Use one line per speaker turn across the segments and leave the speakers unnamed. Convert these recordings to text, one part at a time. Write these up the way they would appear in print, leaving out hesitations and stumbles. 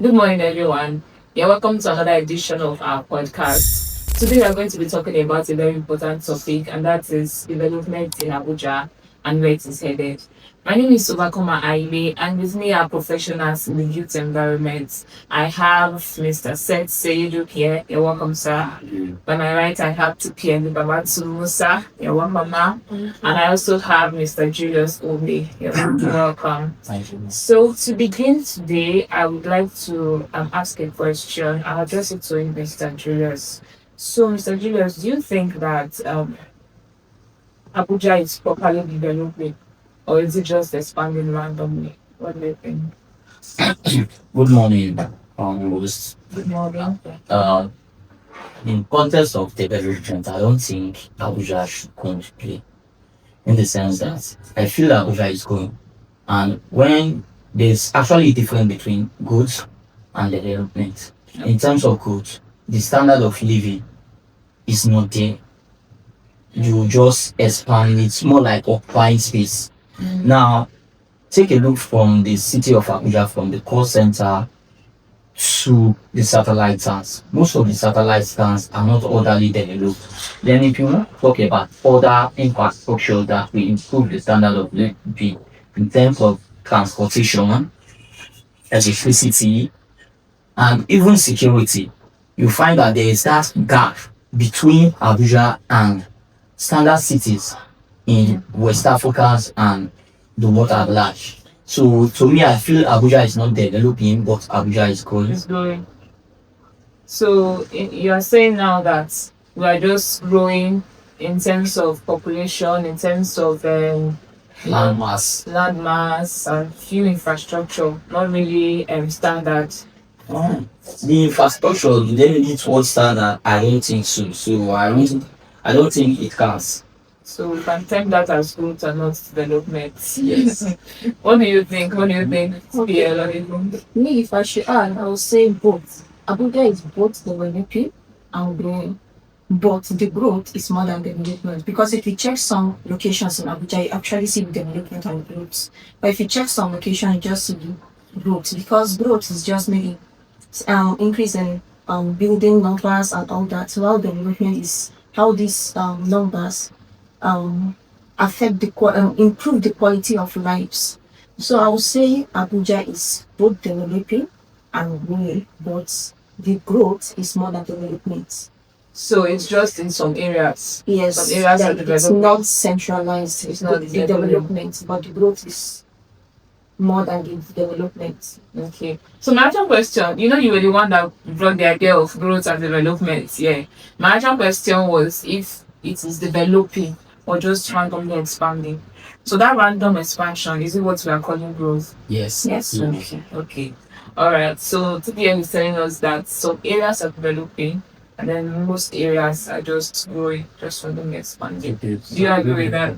Good morning, everyone. Yeah, welcome to another edition of our podcast. Today, we are going to be talking about a very important topic, and that is development in Abuja and where it is headed. My name is Subakoma Aile, and with me are professionals in the youth environment. I have Mr. Seth Seyidu here. You're welcome, sir. By my right, I have Tupi Babatu Musa. You're welcome, ma. And I also have Mr. Julius Obi. You're welcome.
Thank you.
So to begin today, I would like to ask a question. I'll address it to Mr. Julius. So, Mr. Julius, do you think that Abuja is properly developing, or is it just expanding randomly? What do you think?
Good morning, host.
Good morning.
Uh, in context of development, I don't think Abuja should come to play in the sense that I feel Abuja is going. And when there's actually a difference between growth and development. In terms of growth, the standard of living is not there. You just expand, it's more like occupying space. Now, take a look from the city of Abuja, from the core center to the satellite towns. Most of the satellite towns are not orderly developed. Then if you want to talk about other infrastructure that will improve the standard of living in terms of transportation, electricity, and even security, you find that there is that gap between Abuja and standard cities in West Africa and the world at large. So to me, I feel Abuja is not developing, but Abuja is growing.
It's growing. So you are saying now that we are just growing in terms of population, in terms of land mass, and few infrastructure, not really standard.
The infrastructure, do they need towards standard? I don't think so. So I don't think it counts.
So we can term that as growth and not development.
Yes.
What do you think? What do you think?
Me, if I should add, I would say both. Abuja is both developing and growing, but the growth is more than development. Because if you check some locations in Abuja, you actually see development and growth. But if you check some locations, you just see growth, because growth is just maybe increase in building numbers and all that. While development is how these numbers affect improve the quality of lives. So I would say Abuja is both developing and growing, but the growth is more than development.
So it's just in some areas.
Yes,
Some areas are
it's
developing.
not centralized.
It's not
the
developing.
development, but the growth is more than the development.
Okay. So my actual question, you were the one that brought the idea of growth and development. Yeah. My actual question was if it is developing or just randomly expanding. So that random expansion, is it what we are calling growth?
Yes.
Yes.
Okay. All right. So TDM is telling us that some areas are developing and then most areas are just growing, just randomly expanding.
Okay,
Do you agree with that?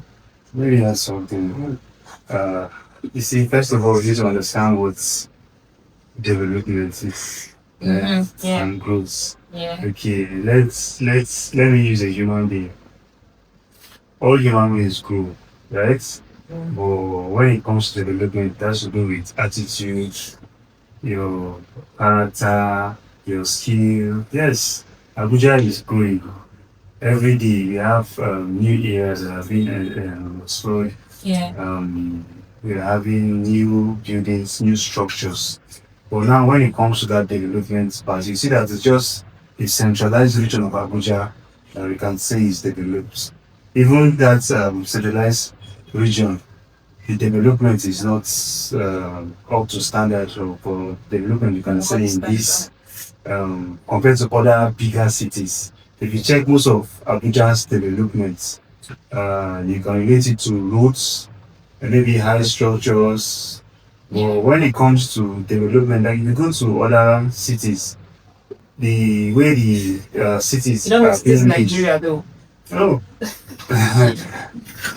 maybe that's something. You see, first of all, you need to understand what development is
Yeah.
and growth.
Yeah.
Okay, let me use a human being. All human beings grow, right? But when it comes to development, it has to do with attitude, your character, your skill. Yes, Abuja is growing. Every day we have new areas that have been explored.
Yeah.
We're having new buildings, new structures. But now, when it comes to that development part, you see that it's just a centralized region of Abuja that we can say is developed. Even that centralized region, the development is not up to standard for development. You can say in this compared to other bigger cities. If you check most of Abuja's development, you can relate it to roads, maybe high structures. But when it comes to development, like if you go to other cities, the way the cities
You know,
are
it's
being made.
Nigeria though.
No,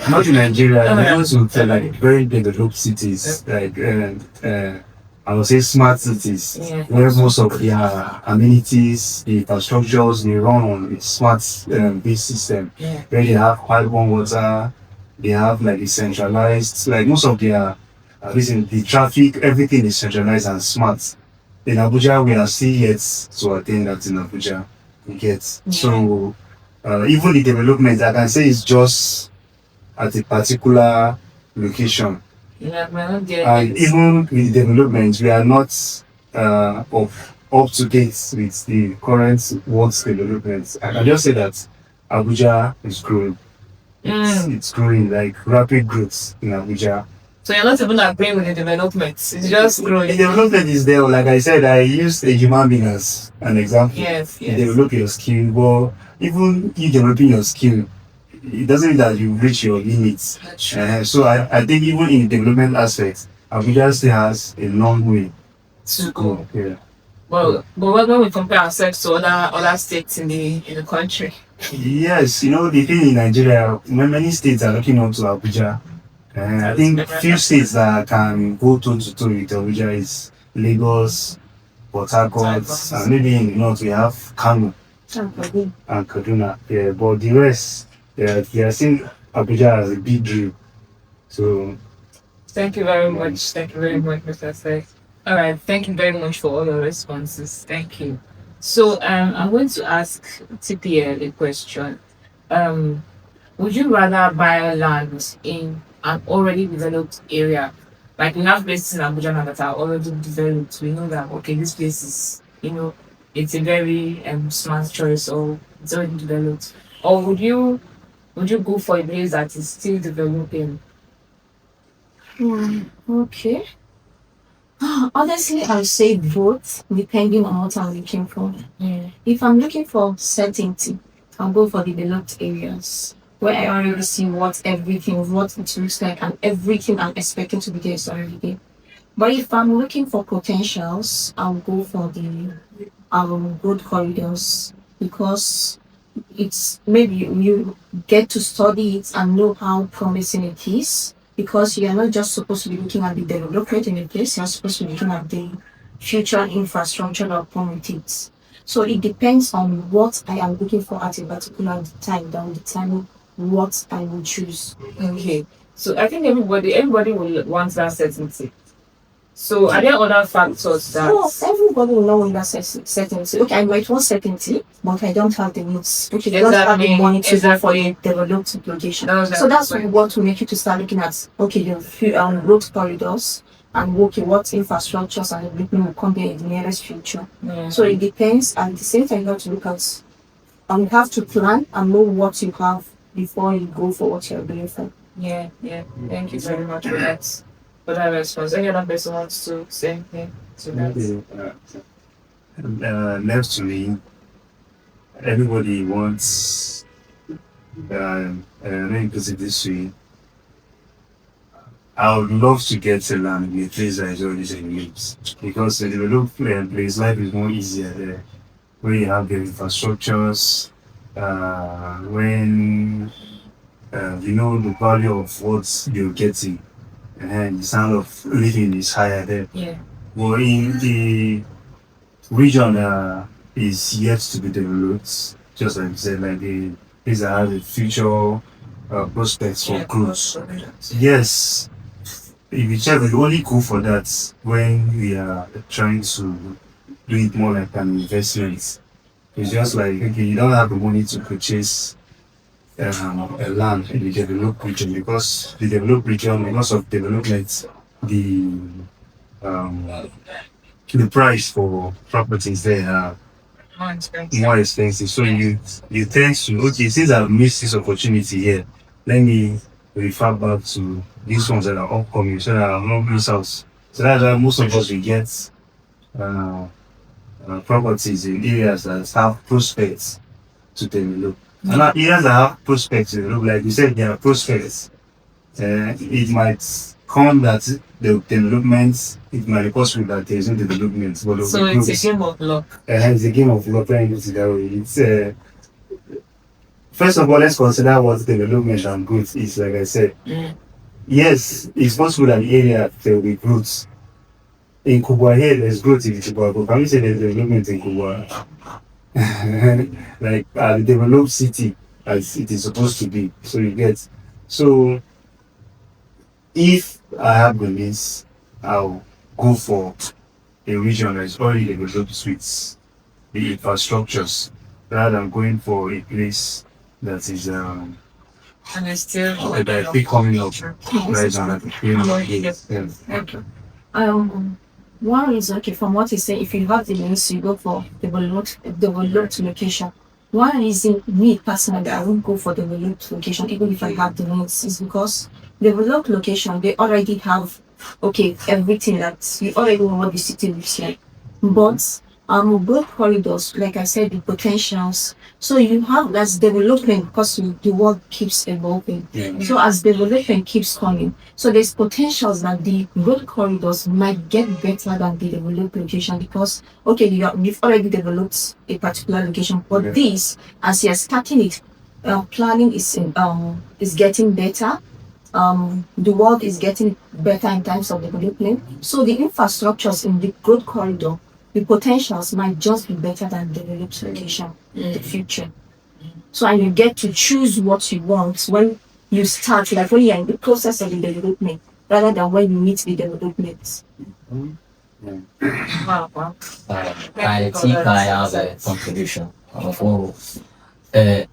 not in Nigeria.
Oh,
You
yeah.
go to like very developed cities, like I would say smart cities,
Yeah.
where most of their amenities, the infrastructures, they run on a smart based system,
Yeah.
where they have pipe water, they have like decentralized, like most of their reason the traffic, everything is centralized and smart. in Abuja, we are still yet to attain that in Abuja. You get. So even the development, I can say, is just at a particular location.
Yeah, we're not there
And
yet.
even with development, we are not up to date with the current world's development. I can just say that Abuja is growing. It's growing, like rapid growth in Abuja.
So you're not even agreeing with the development. It's just
The
growing.
development is there. Like I said, I used a human being as an example.
Yes,
You
yes.
develop your skill, but even you developing your skill, it doesn't mean that you reach your limits. So I think even in the development aspect, Abuja still has a long way to go. Yeah.
But when we compare ourselves to other states in the country,
Yes, the thing in Nigeria, many states are looking up to Abuja. I think few states that can go toe to toe with Abuja is Lagos, Port Harcourt, and maybe in the north we have Kano and Kaduna. Yeah, but the rest, they are seeing Abuja as a big dream. So
thank you very much. Thank you very much, Mr. Sek. All right, thank you very much for all your responses. Thank you. So I'm going to ask TPL a question. Um, would you rather buy land in an already developed area? Like we have places in Abuja now that are already developed. We know that okay, this place is it's a very smart choice or it's already developed. Or would you go for a place that is still developing?
Okay. Honestly, I would say both, depending on what I'm looking for.
Yeah.
If I'm looking for certainty, I'll go for developed areas where I already see what what it looks like, and everything I'm expecting to be there is already there. But if I'm looking for potentials, I'll go for the road corridors, because it's maybe you get to study it and know how promising it is, because you're not just supposed to be looking at the development in a place, you're supposed to be looking at the future infrastructure that come with it. So it depends on what I am looking for at a particular time that will determine what I will choose.
Okay. So I think everybody will want that certainty. So are there other factors that
So everybody will know when that certainty. Okay, I might want certainty, but I don't have the means. Okay, I don't have the money to go for a developed location. So that's what will make you to start looking at your road corridors, and okay, what infrastructures and everything will come there in the nearest future. So it depends, and at the same time you have to look at you have to plan and know what you have before you go for what you're going for.
Yeah. Thank you very much for that response. Any other person wants to say anything to that?
left to me, everybody wants. Let me put it this way. I would love to get a land in a place that is already developed, because the developed place life is more easier there, where you have the infrastructures, when you know the value of what you're getting, and the standard of living is higher there.
Yeah.
Well, in the region is yet to be developed, just like you said, like the place that has the future prospects for growth. Yes, if you check, we only go for that when we are trying to do it more like an investment. It's just like, okay, you don't have the money to purchase a land in the developed region, because the developed region, because of development, the um, the price for properties there are more expensive. So you tend to, okay, since I've missed this opportunity here, let me refer back to these ones that are upcoming so that I'll not miss out. So that's why most of us we get uh, properties in areas that have prospects to develop. And now areas that have prospects to develop, like you said, there are prospects. It might come that the development, it might be possible that there is no development. But
So it's a game of luck.
it's a game of luck, trying to use it that way. It's first of all, let's consider what development and growth is. Like I said, yes, it's possible that the area there will be growth. In Kubwa here, there's growth in Kubwa, but can we say there's development in Kubwa? Like the developed city as it is supposed to be. So you get. So if I have the means, I'll go for a region that is already developed with the infrastructures rather than going for a place that is
And it's still
that I think coming up right
Yes.
now. I feel
Yes.
yeah.
Okay. Um, one is okay from what you say. If you have the means, you go for developed location. One reason me personally, I won't go for developed location even if I have the means is because developed location they already have everything that you already know what the city looks like. But both corridors, like I said, the potentials. So you have that's development because the world keeps evolving.
Yeah.
So as development keeps coming, so there's potentials that the road corridors might get better than the developed location because you've already developed a particular location, but
Yeah.
this as you're starting it, planning is getting better. The world is getting better in terms of development. So the infrastructures in the road corridor, the potentials might just be better than developed location in the future. So and you get to choose what you want when you start, like when you're in the process of the development, rather than when you meet the development.
Wow, wow.
I think I have a contribution. For uh,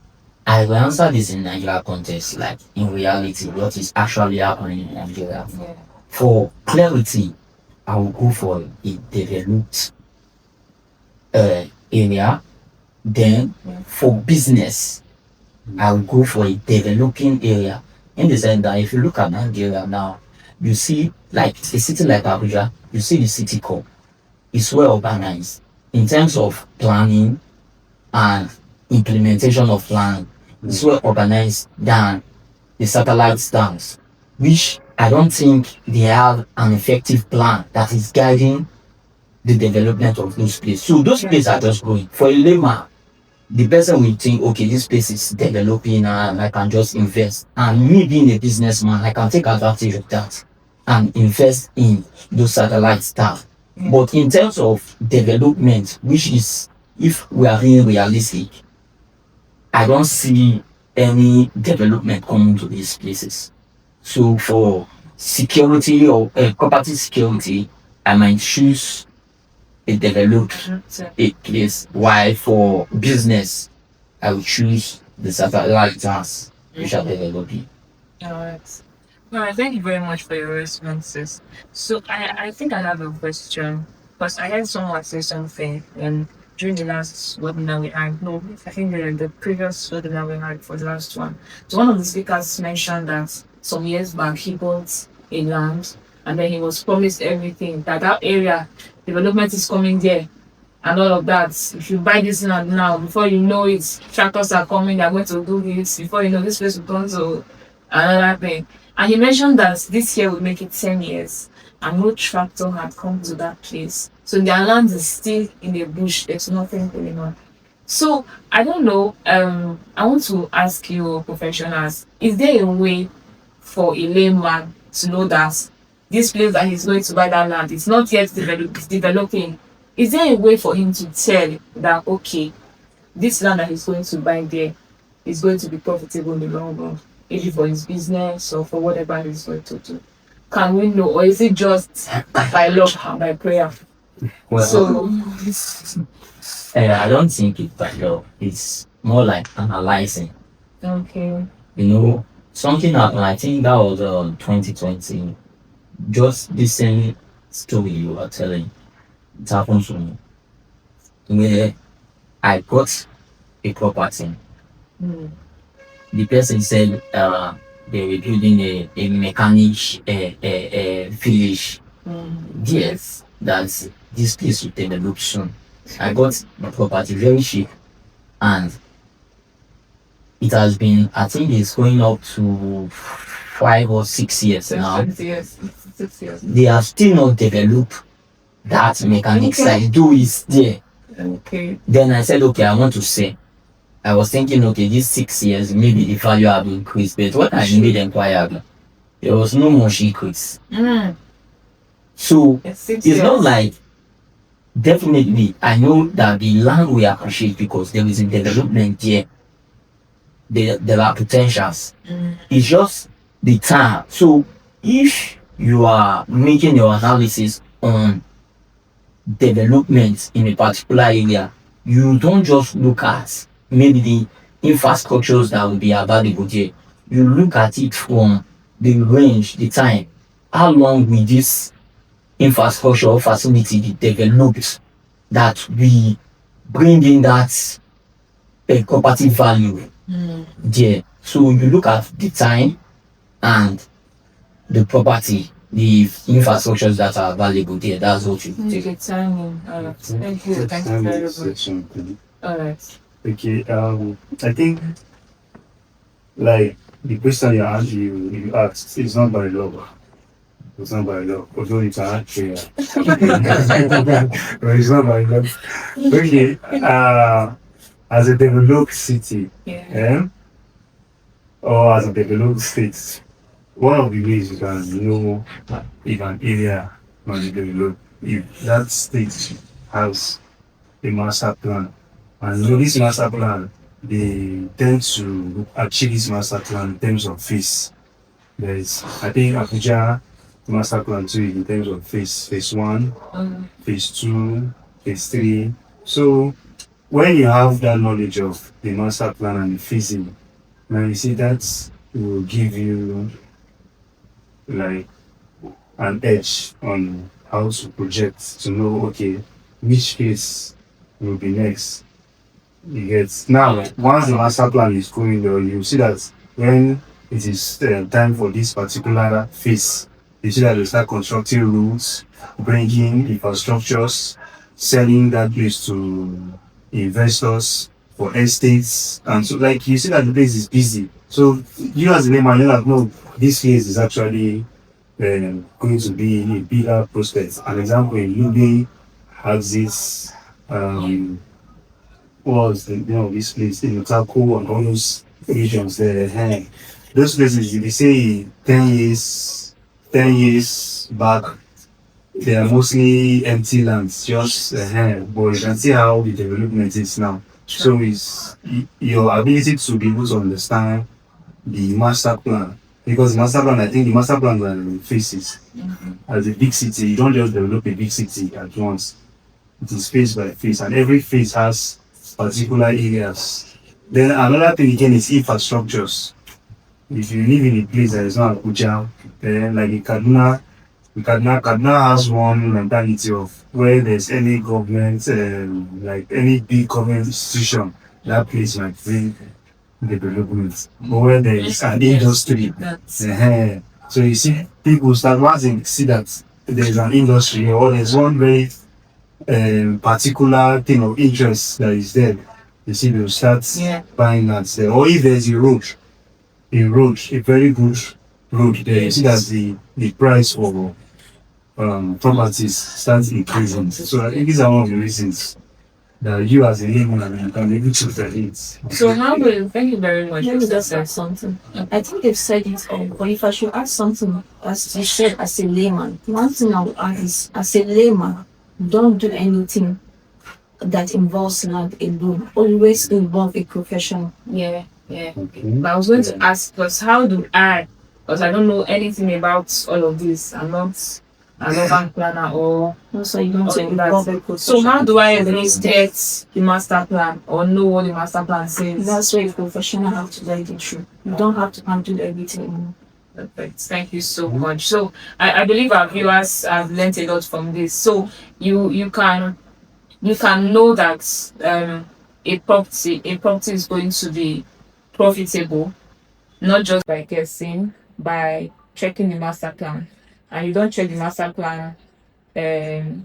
I will answer this in Nigeria context, like in reality, what is actually happening in Nigeria.
Yeah.
For clarity, I will go for a developed area. Then for business, I will go for a developing area. In the sense that if you look at Nigeria now, you see like a city like Abuja, you see the city core is well urbanized in terms of planning and implementation of plan. It's well urbanized than the satellite towns, which I don't think they have an effective plan that is guiding the development of those places. So those places are just growing. For a layman, the person will think, okay, this place is developing and I can just invest. And me being a businessman, I can take advantage of that and invest in those satellite towns. But in terms of development, which is, if we are being realistic, I don't see any development coming to these places. So for security or property security, I might choose a developed a place. While for business, I will choose the satellite towns which are developing.
All right. All right. Thank you very much for your responses. So I think I have a question because I heard someone say something and during the last webinar we had. No, I think during the previous webinar we had for the last one. So one of the speakers mentioned that some years back he bought a land and then he was promised everything that area development is coming there and all of that. If you buy this land now, before you know it, tractors are coming, they're going to do this. Before you know, this place will turn to another thing. And he mentioned that this year would make it 10 years, and no tractor had come to that place. So their land is still in the bush, there's nothing going on. So I don't know. I want to ask you, professionals, is there a way for a layman to know that this place that he's going to buy that land is not yet it's developing? Is there a way for him to tell that okay, this land that he's going to buy there is going to be profitable in the long run, maybe for his business or for whatever he's going to do? Can we know, or is it just by luck and by prayer?
Well,
So
I don't think it's by law. It's more like analyzing.
okay,
You know, something happened. I think that was 2020. Just the same story you are telling. It happened to me. Where I got a property.
mm,
The person said they were building a mechanic village. Yes, that this place will develop soon. I got the property very cheap and it has been, I think it's going up to 5 or 6 years now.
6 years, 6 years.
They have still not developed that mechanic side, though it's there.
Okay,
Then I said, okay, I want to sell. I was thinking, okay, these 6 years, maybe the value have increased, but when I made inquiry, there was no much increase. So
it's 6
it's
years.
not like, definitely, I know that the land we appreciate because there is a development there. There are potentials. It's just the time. So if you are making your analysis on development in a particular area, you don't just look at maybe the infrastructures that will be available there. You look at it from the range, the time. How long will this infrastructure or facility be developed that we bring in that property value there? So you look at the time and the property, the infrastructures that are available there. That's what you take.
The timing. Alright. Thank you.
Let's
Thank you
time
very
this
much.
section.
Alright.
Okay, I think like the question you asked is not by law. It's not by law. Although it's an act prayer. But it's not by law. Okay, as a developed city,
Yeah.
or as a developed state, one of the ways you can know if an area must be developed, if that state has a master plan. And this master plan, they tend to achieve this master plan in terms of phase. There's, I think, Abuja master plan too in terms of phase one, phase two, phase three. So when you have that knowledge of the master plan and the phasing, now you see that will give you like an edge on how to project to know okay which phase will be next. You get now once the master plan is going there, you see that when it is time for this particular phase, you see that they start constructing roads, bringing infrastructures, selling that place to investors for estates, and so like you see that the place is busy. So you as a layman, you like no, this phase is actually going to be a bigger prospect. An example in Lube has this was the this place in Otako and all those regions there. Those places they say 10 years back they are mostly empty lands, just but you can see how the development is now. So it's your ability to be able to understand the master plan. Because the master plan, I think the master plan are in phases. As a big city, you don't just develop a big city at once. It is phase by phase, and every phase has particular areas. Then another thing again is infrastructures. If you live in a place that is not Abuja, then like in Kaduna has one mentality of where there's any government, like any big government institution, that place might bring development. But where there is an industry, so you see people start once they see that there's an industry or there's one very particular thing of interest that is there, you see they'll start buying lands there. Or if there's a very good road there, you see that the price for properties starts increasing. So I think these are one of the reasons that you as a layman can be able to predict.
So how will thank you very much.
Let me just add something. I think they've said it all, but if I should add something, as you said, as a layman, one thing I would add is, as a layman, don't do anything that involves land alone. Always involve a professional.
Yeah.
Okay.
But I was going to ask, because how do I, because I don't know anything about all of this. I'm not an urban planner or
Also, you don't
all of
involve a
that.
professional.
So how do I restate the master plan or know what the master plan says?
That's where a professional have to guide you through. You don't have to handle everything alone.
Perfect. Thank you so much. So I believe our viewers have learned a lot from this. So you can know that a property is going to be profitable, not just by guessing, by checking the master plan. And you don't check the master plan,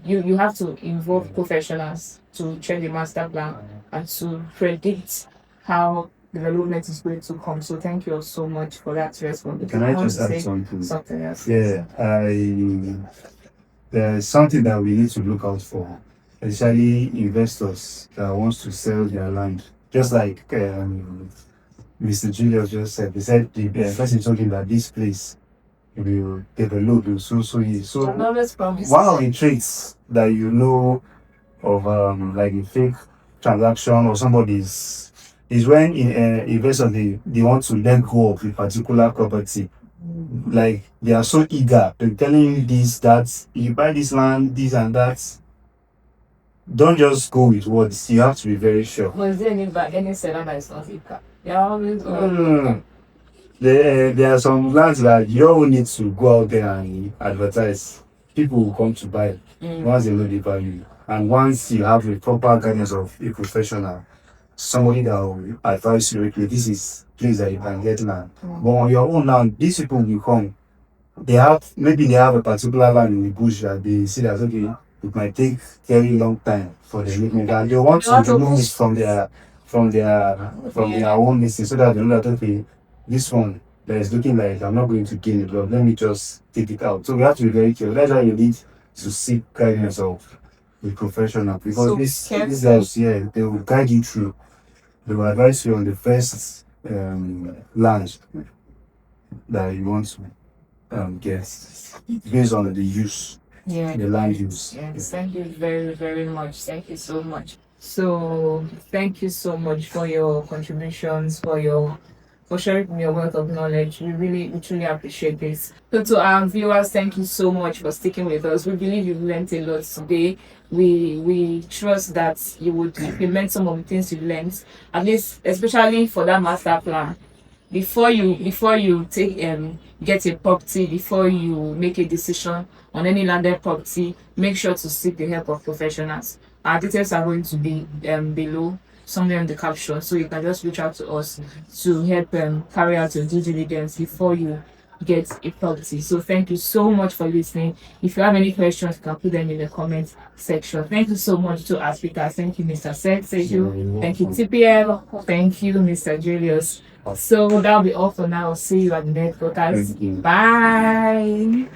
you have to involve professionals to check the master plan and to predict how development is going to come. So thank you all so much for that response.
Can I
want
just
to
add
say
something?
something else?
Yeah, there's something that we need to look out for, especially investors that wants to sell their land. Just like Mr. Julius just said, he said the person told him that this place will develop in so years. So
And always promise.
one of the traits that you know of like a fake transaction or somebody's is when investors they want to let go of a particular property. Like they are so eager, they're telling you this, that you buy this land, this and that. don't just go with words. You have to be very sure.
Was there any seller that is not Ika? Yeah, always.
No, no, no. There are some lands that you don't need to go out there and advertise. People will come to buy once they know the value. And once you have a proper guidance of a professional, somebody that will advise you, okay, this is place that you can get land. But on your own land, these people will come. They have a particular land in the bush that they see that okay, it might take very long time for the movement and they want to remove it from their own listing so that they know that okay, this one that is looking like I'm not going to gain it, but let me just take it out. So we have to be very careful. That's why you need to seek guidance of a professional because
So
these guys, yeah, they will guide you through. They will advise you on the first land that you want to get based on the use,
Yeah.
the land use.
Yes, thank you very, very much. Thank you so much. So thank you so much for your contributions, for sharing your wealth of knowledge. We truly appreciate this. So to our viewers, thank you so much for sticking with us. We believe you've learned a lot today. We trust that you would implement some of the things you've learned, at least especially for that master plan. Before you take get a property, before you make a decision on any landed property, make sure to seek the help of professionals. Our details are going to be below somewhere in the caption, so you can just reach out to us to help carry out your due diligence before you get a property. So thank you so much for listening. If you have any questions, you can put them in the comment section. Thank you so much to our speakers. Thank you, Mr. Seth. Thank you, TPM. Thank you, Mr. Julius. So that'll be all for now. See you at the next podcast. Bye.